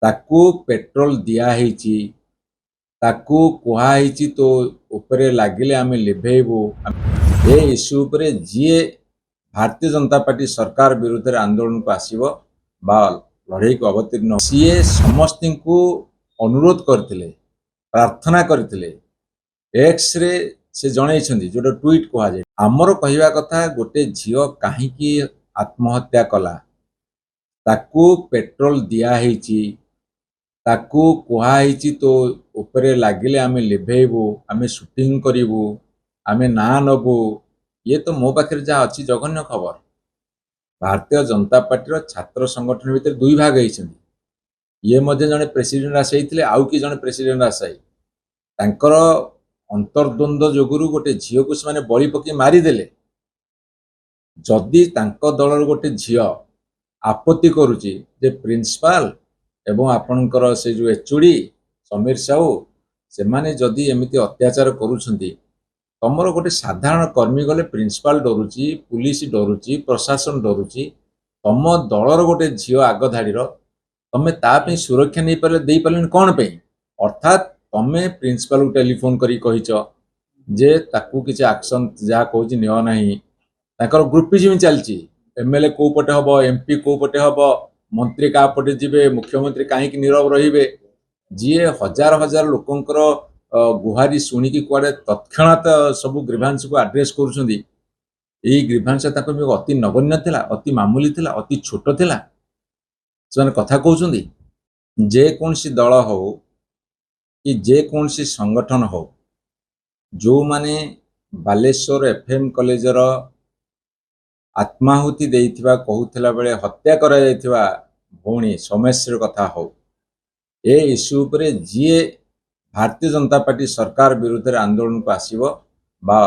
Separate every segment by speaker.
Speaker 1: ताकू पेट्रोल दिया ହେଇଛି ताकू कुहा ହେଇଛି तो उपरे लागिले आमे लिभेबू ए इश्यू उपरे जिए भारतीय जनता पार्टी सरकार विरुद्ध आंदोलन को आसीबो बा लड़ाई को अवतीर्ण सीए समस्त को अनुरोध करथिले प्रार्थना करथिले एक्स रे से जणैछन्ती जोटा ट्वीट कहा जाय हमर कहिवा कथा गोटे झियो काहे की आत्महत्या कला ताकू पेट्रोल दिया ହେଇଛି ताकू कुहा ହେଇଛି तो उपरे लागिले आमे लिभेबू आमे शूटिंग करिवू आमे ना नबू ये तो मो पाखे जहाँ अच्छी जघन्य खबर भारतीय जनता पार्टी छात्र संगठन भितर दुई भाग होती ये मध्य जड़े प्रेसिडेंट आसाई आउ कि जड़े प्रेसिडेंट आसाई तांकर अंतर्द्वंद जोगुरु गोटे झील को से बलि पकई मारिदेले जदि तांको दलर गोटे झील आपत्ति करुची जे प्रिंसिपाल एवं आपणकर से जो एचओडी समीर साहू से माने जदि एमिति अत्याचार करुछंती तमर गोटे साधारण कर्मी गले प्रिंसिपाल डरुची पुलिस डरुची प्रशासन डरुची तम दलर गोटे झील आग धाड़ीर तमें ताप सुरक्षा नहीं पारे दे पारे कौन पे अर्थात तमें प्रिंसिपाल को टेलीफोन करी कहिच जे ताकू किसी एक्शन जहाँ कहूँ नियो नहीं ताकर ग्रुपिज्म चलची एमएलए को पटे हम एमपी को पटे हम मंत्री क्या पटे जीवे मुख्यमंत्री कहीं नीरव रे जी हजार हजार लोकंकर गुहारी शुणिकी कुआडे तत्क्षणात सब ग्रीभांस को आड्रेस करुछंदी ग्रीभांस अति नगण्य थिला अति मामूली थिला अति छोट थिला से कथा कहउछंदी जे कोनसी दल हो कि जे कोनसी संगठन हो जो माने बालेश्वर एफएम कॉलेजर आत्माहुति देइथिबा कहउथिला बेले हत्या करा जाइथिबा भौणी सोमेश्वर कथा हो ए इश्यू उपरे जीए भारतीय जनता पार्टी सरकार विरुद्ध आंदोलन को आसीबो बा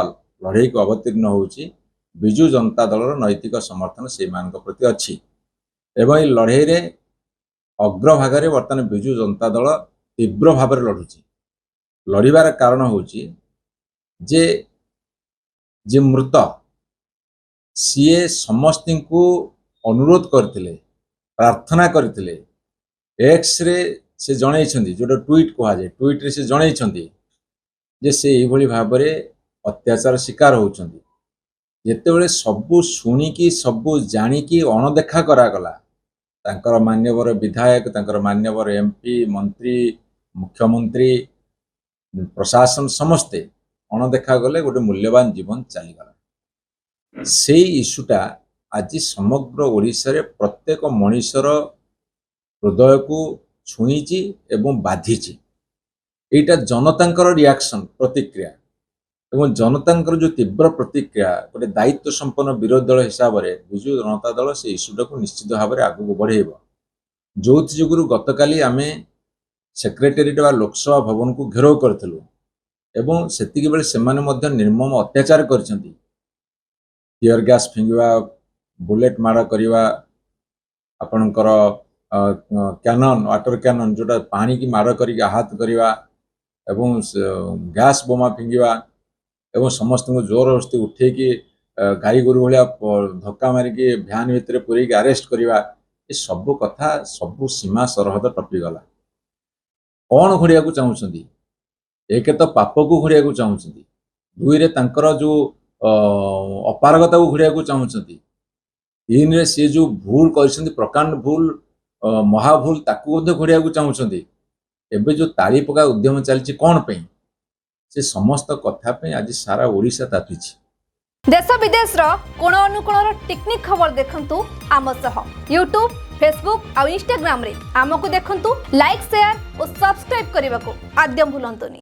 Speaker 1: लड़ाई को अवतीर्ण होउची बिजु जनता दलर नैतिक समर्थन से मान प्रति अच्छी एवं लड़ाई रे अग्रभाग बर्तमान बिजु जनता दल तीव्र भाव लड़ुची लड़ार कारण होउची जे जे मृत सीए समस्त को अनुरोध करथिले प्रार्थना करथिले एक्स रे से जणैछन्ती जोटा ट्वीट कहा जाय ट्वीट रे से जणैछन्ती जे से एभली भाव अत्याचार शिकार होउछन्ती जेतेबेले सबु शुणिकी सबु जानिकी अणदेखा करागला तांकर मान्यवर विधायक तांकर मान्यवर एमपी मंत्री मुख्यमंत्री प्रशासन समस्ते अणदेखा गले गोटे मूल्यवान जीवन चलीगला से इश्यूटा आज समग्र ओडिशा रे प्रत्येक मनुष्यर हृदय को छुईची एवं बाधिची एटा जनतांकर रिएक्शन प्रतिक्रिया एवं जनतांकर जो तीव्र प्रतिक्रिया गोटे दायित्व संपन्न विरोधी दल हिसाब से बिजु जनता दल से इश्यूटा को निश्चित भाव में आगू बढ़ेब जो जुगुरु गतकाली आमे सेक्रेटेरिएट व लोकसभा भवन को घेराव करथिलु एवं सेतिक बेले सेमाने मध्य निर्मम अत्याचार करछन्ती टीयर गैस फिंगवा बुलेट मार करवा आपणकर कैनन वाटर कैनन जोटा पानी की मार कर आहत करवा एवं गैस बोमा फिंगवा एवं समस्त को जोर जबरदस्ती उठेकी गाई गोरु भाया धक्का मारिकी भ्यान भितर पूरेक आरेस्ट करवा ये सब कथा सब सीमा सरहद टपीगला कौन घोड़िया को चाहूँगी एक तो पाप को घोड़िया को चाहूँगी दुई रे तांकर जो अपारगता को घोड़िया को चाहूँगी तीन रे सी जो भूल कर प्रकांड भूल महाभूल ताकू घोड़िया को चाहूँगी एबे जो ताली पका उद्यम चलती कौन पे से समस्त कथा पे आज सारा ओडिशा तातीछि
Speaker 2: देश विदेश रो कोण अनुकोण टेक्निक खबर देखंतु आम सह यूट्यूब फेसबुक और इंस्टाग्राम रे आमको देखंतु लाइक शेयर और सब्सक्राइब करने को आद्य भूलंतुनी।